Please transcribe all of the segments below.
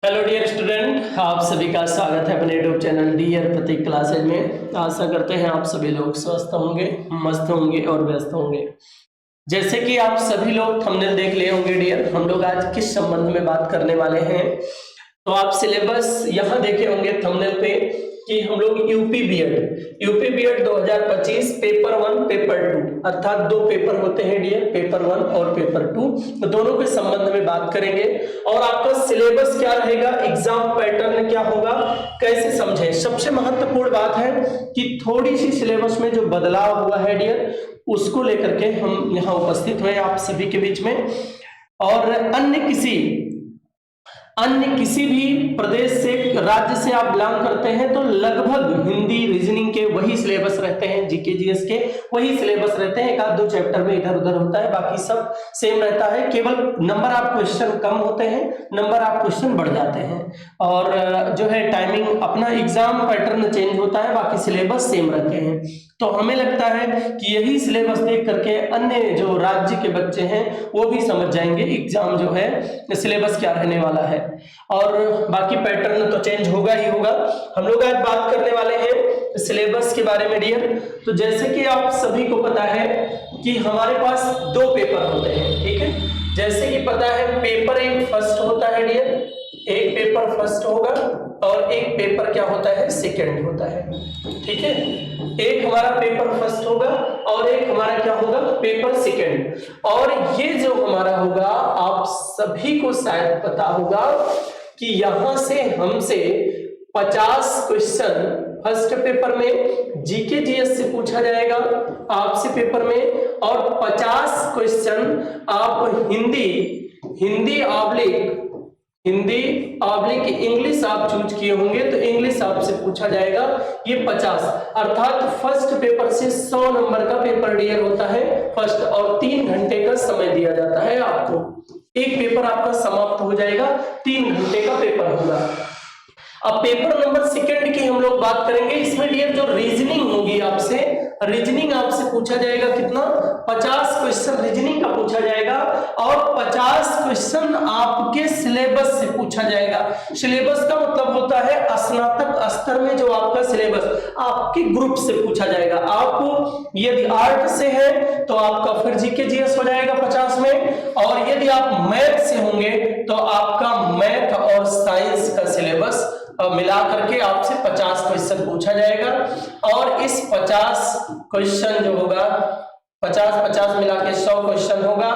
Hello dear student, आप सभी का स्वागत है अपने यूट्यूब चैनल डियर प्रतीक क्लासेज में। आशा करते हैं आप सभी लोग स्वस्थ होंगे, मस्त होंगे और व्यस्त होंगे। जैसे कि आप सभी लोग थंबनेल देख लिए होंगे डियर, हम लोग आज किस संबंध में बात करने वाले हैं। तो आप सिलेबस यहाँ देखे होंगे थंबनेल पे कि हम लोग यूपी बीएड 2025 पेपर 1 पेपर 2 अर्थात दो पेपर होते हैं डियर, पेपर 1 और पेपर 2, तो दोनों के संबंध में बात करेंगे। और आपका सिलेबस क्या रहेगा, एग्जाम पैटर्न क्या होगा, कैसे समझें। सबसे महत्वपूर्ण बात है कि थोड़ी सी सिलेबस में जो बदलाव हुआ है डियर, उसको लेकर के हम यहाँ उपस्थित हुए आप सभी के बीच में। और अन्य किसी भी प्रदेश से, राज्य से आप बिलोंग करते हैं तो लगभग हिंदी रीजनिंग के वही सिलेबस रहते हैं, जीके जीएस के वही सिलेबस रहते हैं। एक आध दो चैप्टर में इधर उधर होता है, बाकी सब सेम रहता है। केवल नंबर ऑफ क्वेश्चन कम होते हैं, नंबर ऑफ क्वेश्चन बढ़ जाते हैं। और जो है टाइमिंग अपना एग्जाम पैटर्न चेंज होता है, बाकी सिलेबस सेम रहते हैं। तो हमें लगता है कि यही सिलेबस देख करके अन्य जो राज्य के बच्चे हैं वो भी समझ जाएंगे एग्जाम जो है सिलेबस क्या रहने वाला है। और बाकी पैटर्न तो चेंज होगा ही होगा। हम लोग आज बात करने वाले हैं सिलेबस के बारे में डियर। तो जैसे कि आप सभी को पता है कि हमारे पास दो पेपर होते हैं, ठीक है। जैसे कि पता है पेपर एक फर्स्ट होता है डियर, एक पेपर फर्स्ट होगा और एक पेपर क्या होता है, सेकंड होता है, ठीक है। एक हमारा पेपर फर्स्ट होगा और एक हमारा क्या होगा, पेपर सेकंड। और ये जो हमारा होगा, आप सभी को शायद पता होगा कि यहां से हमसे 50 क्वेश्चन फर्स्ट पेपर में जीके जीएस से पूछा जाएगा आपसे पेपर में, और 50 क्वेश्चन आप हिंदी ऑब्लिक इंग्लिश आप चूज किए होंगे तो इंग्लिश आपसे पूछा जाएगा। ये 50 अर्थात फर्स्ट पेपर से 100 नंबर का पेपर डियर होता है फर्स्ट, और 3 घंटे का समय दिया जाता है आपको। एक पेपर आपका समाप्त हो जाएगा, 3 घंटे का पेपर होगा। अब पेपर नंबर सेकंड की हम लोग बात करेंगे। इसमें डियर जो रीजनिंग होगी रीजनिंग आपसे पूछा जाएगा कितना, 50 क्वेश्चन रीजनिंग का पूछा जाएगा और 50 क्वेश्चन आपके सिलेबस से पूछा जाएगा। सिलेबस का मतलब होता है स्नातक स्तर में जो आपका सिलेबस आपके ग्रुप से पूछा जाएगा। आप यदि आर्ट से है तो आपका फिर जीके जीएस हो जाएगा 50 में, और यदि आप मैथ से होंगे तो आपका मैथ और साइंस का सिलेबस मिला करके आपसे 50 क्वेश्चन पूछा जाएगा। और इस 50 क्वेश्चन जो होगा, 50-50 मिला के 100 क्वेश्चन होगा,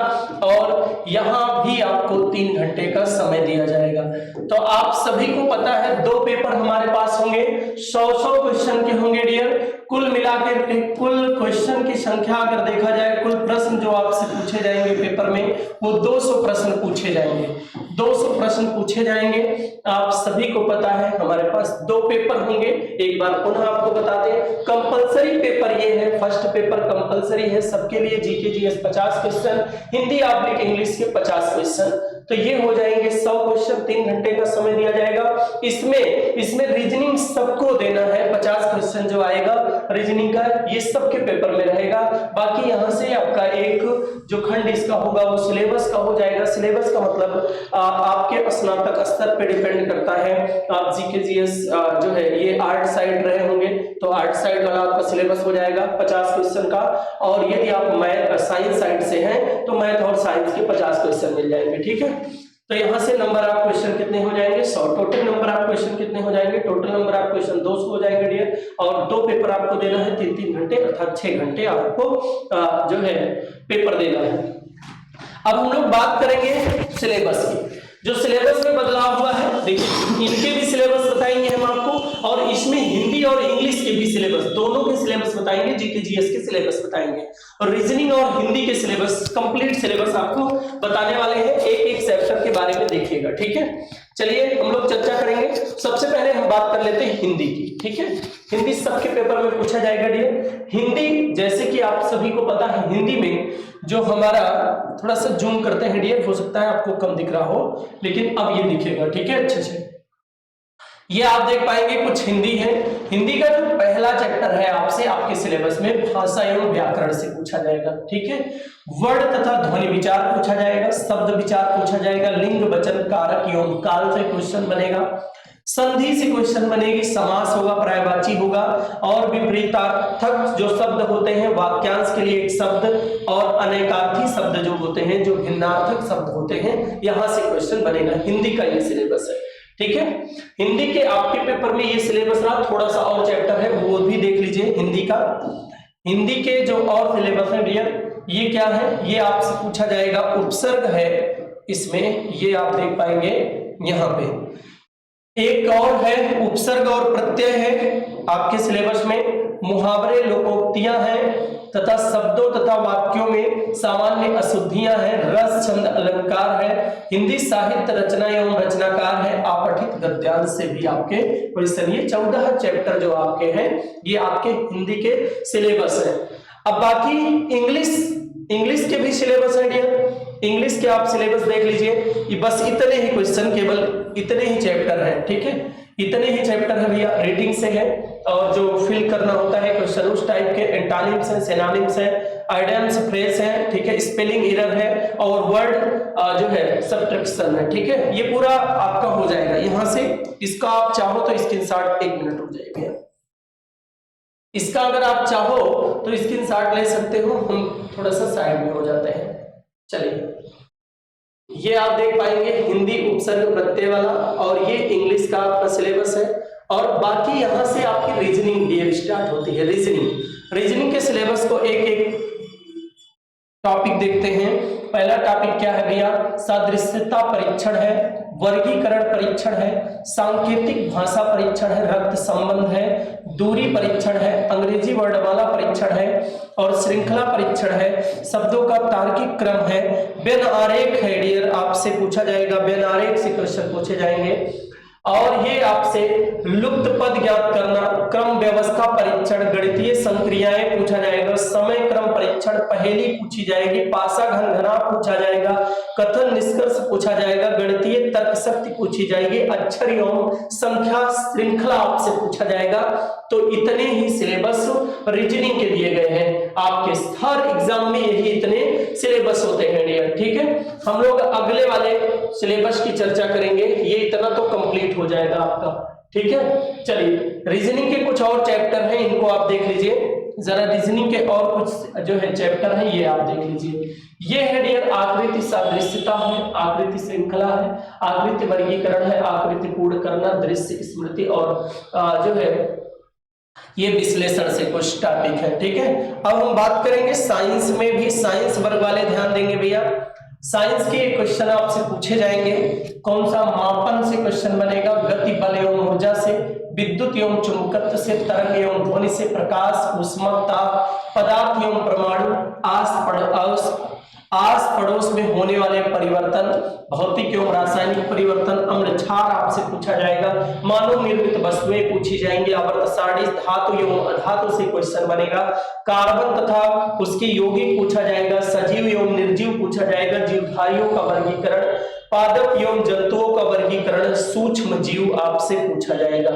और यहां भी आपको 3 घंटे का समय दिया जाएगा। तो आप सभी को पता है दो पेपर हमारे पास होंगे, 100-100 क्वेश्चन के होंगे डियर। कुल मिलाकर के कुल क्वेश्चन की संख्या अगर देखा जाए, कुल प्रश्न जो आपसे पूछे जाएंगे पेपर में वो 200 प्रश्न पूछे जाएंगे, 200 प्रश्न पूछे जाएंगे। आप सभी को पता है हमारे पास दो पेपर होंगे। एक बार पुनः आपको बता दें, कंपलसरी पेपर ये है, फर्स्ट पेपर कंपलसरी है सबके लिए, GK GS 50 question, Hindi oblique English के 50 क्वेश्चन। तो ये हो जाएंगे 100 क्वेश्चन, 3 घंटे का समय दिया जाएगा। इसमें रीजनिंग सबको देना है, 50 क्वेश्चन जो आएगा रीजनिंग का ये सबके पेपर में रहेगा। बाकी यहाँ से आपका एक जो खंड इसका होगा वो सिलेबस का हो जाएगा। सिलेबस का मतलब आपके स्नातक स्तर पे डिपेंड करता है। आप जीके जीएस जो है ये आर्ट साइड रहे होंगे तो आर्ट साइड वाला आपका सिलेबस हो जाएगा 50 क्वेश्चन का, और यदि आप मैथ साइंस साइड से हैं तो मैथ और साइंस के 50 क्वेश्चन मिल जाएंगे, ठीक है। तो यहां से नंबर ऑफ क्वेश्चन कितने हो जाएंगे, 100। टोटल नंबर ऑफ क्वेश्चन कितने हो जाएंगे, टोटल नंबर ऑफ क्वेश्चन 200 हो जाएंगे डियर। और दो पेपर आपको देना है 3-3 घंटे, अर्थात 6 घंटे आपको जो है पेपर देना है। अब हम लोग बात करेंगे सिलेबस की। जो सिलेबस में बदलाव हुआ है, देखिए इनके भी सिलेबस बताएंगे हम आपको, और इसमें हिंदी और इंग्लिश के भी सिलेबस, दोनों के सिलेबस बताएंगे, जीके जीएस के सिलेबस बताएंगे, और रीजनिंग और हिंदी के सिलेबस, कंप्लीट सिलेबस आपको बताने वाले हैं। एक एक चैप्टर के बारे में देखिएगा, ठीक है। चलिए हम लोग चर्चा करेंगे। सबसे पहले हम बात कर लेते हैं हिंदी की, ठीक है। हिंदी सबके पेपर में पूछा जाएगा डियर। हिंदी जैसे कि आप सभी को पता है, हिंदी में जो हमारा, थोड़ा सा जूम करते हैं डियर, हो सकता है आपको कम दिख रहा हो लेकिन अब ये दिखेगा, ठीक है, अच्छे से। ये आप देख पाएंगे कुछ हिंदी है। हिंदी का जो पहला चैप्टर है आपसे आपके सिलेबस में भाषा एवं व्याकरण से पूछा जाएगा, ठीक है। वर्ण तथा ध्वनि विचार पूछा जाएगा, शब्द विचार पूछा जाएगा, लिंग वचन कारक एवं काल से क्वेश्चन बनेगा, संधि से क्वेश्चन बनेगी, समास होगा, पर्यायवाची होगा और विपरीतार्थक जो शब्द होते हैं, वाक्यांश के लिए एक शब्द और अनेकार्थी शब्द जो होते हैं, जो भिन्नार्थक शब्द होते हैं, यहां से क्वेश्चन बनेगा। हिंदी का ये सिलेबस है, ठीक है। हिंदी के आपके पेपर में ये सिलेबस रहा, थोड़ा सा और चैप्टर है वो भी देख लीजिए हिंदी का। हिंदी के जो और सिलेबस है भैया ये क्या है, ये आपसे पूछा जाएगा, उपसर्ग है इसमें, ये आप देख पाएंगे यहाँ पे। एक और है उपसर्ग और प्रत्यय है आपके सिलेबस में, मुहावरे लोकोक्तियां हैं तथा शब्दों तथा वाक्यों में सामान्य अशुद्धियां हैं, रस छंद अलंकार है, हिंदी साहित्य रचना एवं रचनाकार है, अपठित गद्यांश से भी आपके क्वेश्चन। ये 14 चैप्टर जो आपके हैं ये आपके हिंदी के सिलेबस है। अब बाकी इंग्लिश के भी सिलेबस है डियर, इंग्लिश के आप सिलेबस देख लीजिए, ये बस इतने ही क्वेश्चन, केवल इतने ही चैप्टर है, ठीक है, इतने ही चैप्टर है भैया। रीडिंग से है और जो फिल करना होता है क्वेश्चन उस टाइप के, एंटोनिम्स है, सिनोनिम्स है, आइडियम्स, फ्रेज है, ठीक है, स्पेलिंग एरर है और वर्ड जो है सब्ट्रैक्शन है, ठीक है। ये पूरा आपका हो जाएगा यहां से। इसका आप चाहो तो स्क्रीनशॉट, 1 मिनट रुक जाइए भैया, इसका अगर आप चाहो तो स्क्रीनशॉट ले सकते हो, हम थोड़ा सा साइड में हो जाते हैं। चलिए, ये आप देख पाएंगे हिंदी उपसर्ग प्रत्यय वाला, और ये इंग्लिश का आपका सिलेबस है। और बाकी यहां से आपकी रीजनिंग भी स्टार्ट होती है। रीजनिंग के सिलेबस को एक एक टॉपिक देखते हैं। पहला टॉपिक क्या है भैया, सादृश्यता परीक्षण है, वर्गीकरण परीक्षण है, सांकेतिक भाषा परीक्षण है, रक्त संबंध है, दूरी परीक्षण है, अंग्रेजी वर्णमाला परीक्षण है और श्रृंखला परीक्षण है, शब्दों का तार्किक क्रम है, व्यन आरेख है डियर, आपसे पूछा जाएगा, व्यन आरेख से क्वेश्चन पूछे जाएंगे। और ये आपसे लुप्त पद ज्ञात करना, क्रम व्यवस्था परीक्षण, गणितीय संक्रियाएं पूछा जाएगा, समय क्रम परीक्षण, पहेली पूछी जाएगी, पासा घन घना पूछा जाएगा, कथन निष्कर्ष पूछा जाएगा, गणितीय तर्क शक्ति पूछी जाएगी, अक्षर एवं संख्या श्रृंखला आपसे पूछा जाएगा। तो इतने ही सिलेबस रीजनिंग के दिए गए हैं आपके, हर एग्जाम में यही इतने सिलेबस होते हैं डियर, ठीक है। हम लोग अगले वाले सिलेबस की चर्चा करेंगे, ये इतना तो कंप्लीट हो जाएगा आपका, ठीक है। चलिए, रीजनिंग के कुछ और चैप्टर हैं, इनको आप देख लीजिए जरा। रीजनिंग के और कुछ जो है चैप्टर है ये आप देख लीजिए। ये है डियर आकृति सादृश्यता है, आकृति श्रृंखला है, आकृति वर्गीकरण है, आकृति पूर्ण करना, दृश्य स्मृति और जो है ये विश्लेषण से कुछ टॉपिक है, ठीक है। अब हम बात करेंगे साइंस में भी, साइंस वर्ग वाले ध्यान देंगे भैया। साइंस के क्वेश्चन आपसे पूछे जाएंगे, कौन सा, मापन से क्वेश्चन बनेगा, गति बल एवं ऊर्जा से, विद्युत एवं चुंबकत्व से, तरंग एवं ध्वनि से, प्रकाश ऊष्मता, पदार्थ एवं परमाणु, आस पड़ोस में होने वाले परिवर्तन, भौतिक एवं रासायनिक परिवर्तन, अम्ल क्षार आपसे पूछा जाएगा, मानव निर्मित वस्तुएं पूछी जाएंगी, आवर्त सारणी, धातु एवं अधातु से क्वेश्चन बनेगा, कार्बन तथा उसके यौगिक पूछा जाएगा, सजीव एवं निर्जीव पूछा जाएगा, जीवधारियों का वर्गीकरण, पादप एवं जंतुओं का वर्गीकरण, सूक्ष्म जीव आपसे पूछा जाएगा,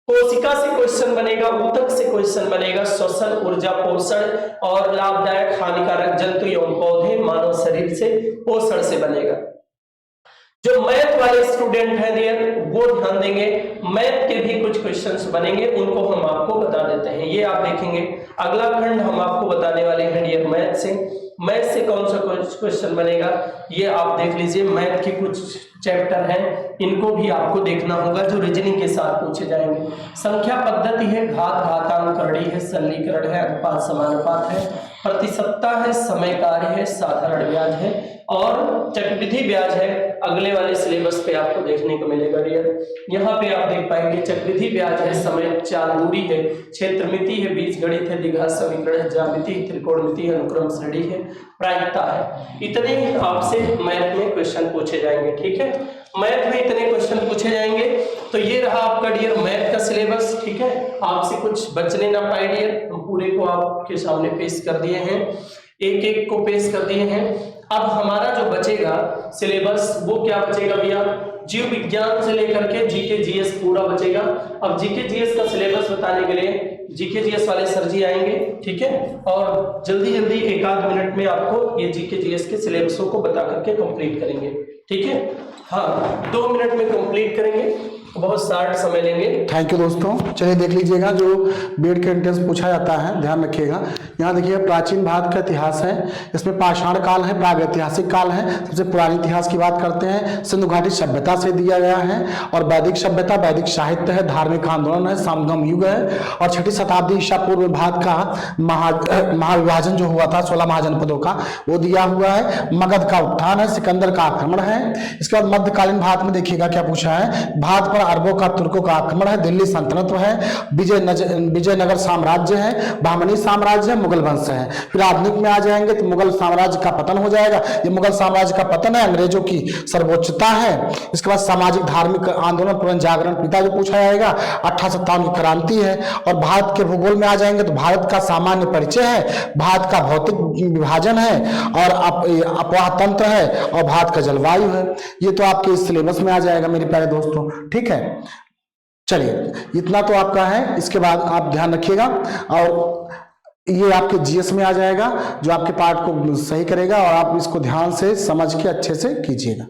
कोशिका से क्वेश्चन बनेगा, ऊतक से क्वेश्चन बनेगा, श्वसन, ऊर्जा, पोषण और लाभदायक हानिकारक जंतु एवं पौधे, मानव शरीर से, पोषण से बनेगा। जो मैथ वाले स्टूडेंट हैं डियर वो ध्यान देंगे, मैथ के भी कुछ क्वेश्चंस बनेंगे, उनको हम आपको बता देते हैं, ये आप देखेंगे। अगला खंड हम आपको बताने वाले हैं डियर मैथ से कौन सा क्वेश्चन बनेगा ये आप देख लीजिए। मैथ के कुछ चैप्टर हैं, इनको भी आपको देखना होगा जो रीजनिंग के साथ पूछे जाएंगे। संख्या पद्धति है, घात घातांक करणी है, सरलीकरण है, अनुपात समानुपात है, प्रतिशतता है, समय कार्य है, साधारण ब्याज है और चक्रवृद्धि ब्याज है। अगले वाले सिलेबस पे आपको देखने को मिलेगा डियर। यहाँ पे आप देख पाएंगे चक्रवृद्धि ब्याज है, समय चाल दूरी है, क्षेत्रमिति है, बीजगणित है, द्विघात समीकरण है, ज्यामिति, त्रिकोणमिति है, अनुक्रम श्रेणी है, प्रायिकता है। इतने आपसे मैथ में क्वेश्चन पूछे जाएंगे, ठीक है। मैथ में इतने क्वेश्चन पूछे जाएंगे। तो ये रहा आपका डियर मैथ का सिलेबस, ठीक है। आपसे कुछ बचने ना पाए डियर, हम पूरे को आपके सामने पेश कर दिए हैं। एक एक को पेश कर दिए हैं। अब हमारा जो बचेगा सिलेबस वो क्या बचेगा भैया, जीव विज्ञान से लेकर के जीके जीएस पूरा बचेगा। अब जीके जीएस का सिलेबस बताने के लिए जीके जीएस वाले सर जी आएंगे, ठीक है, और जल्दी जल्दी एक आध मिनट में आपको ये जीके जीएस के सिलेबसों को बता करके कंप्लीट करेंगे, ठीक है। हाँ, 2 मिनट में कंप्लीट करेंगे, बहुत शार्ट समय लेंगे। थैंक यू दोस्तों। चलिए देख लीजिएगा जो बीएड के एंट्रेंस पूछा जाता है, ध्यान रखिएगा। यहाँ देखिए प्राचीन भारत का इतिहास है, इसमें पाषाण काल है, प्रागैतिहासिक काल है। सबसे पुरानी इतिहास की बात करते हैं, सिंधु घाटी सभ्यता से दिया गया है, और वैदिक सभ्यता, वैदिक साहित्य है, धार्मिक आंदोलन है, संगम युग है, और 6ठी शताब्दी ईसा पूर्व में भारत का महाविभाजन जो हुआ था 16 महाजनपदों का, वो दिया हुआ है। मगध का उत्थान है, सिकंदर का आक्रमण है। इसके बाद मध्यकालीन भारत में देखिएगा क्या पूछा है, भारत पर अरबों का तुर्कों का आक्रमण है, दिल्ली सल्तनत है, विजयनगर साम्राज्य है, बहमनी साम्राज्य है, मुगल वंश है। फिर आधुनिक में आ जाएंगे तो मुगल साम्राज्य का पतन हो जाएगा, ये मुगल साम्राज्य का पतन है, अंग्रेजों की सर्वोच्चता है। इसके बाद सामाजिक धार्मिक आंदोलन पुनर्जागरण पिता जो पूछा जाएगा, 1857 की क्रांति है। और भारत के भूगोल में आ जाएंगे तो भारत का सामान्य परिचय है, भारत का भौतिक विभाजन है, और अपवाह तंत्र है, और भारत का जलवायु है। ये तो आपके इस सिलेबस में आ जाएगा मेरे प्यारे दोस्तों, ठीक है। चलिए इतना तो आपका है, इसके बाद आप ध्यान रखिएगा, और ये आपके जीएस में आ जाएगा जो आपके पार्ट को सही करेगा, और आप इसको ध्यान से समझ के अच्छे से कीजिएगा।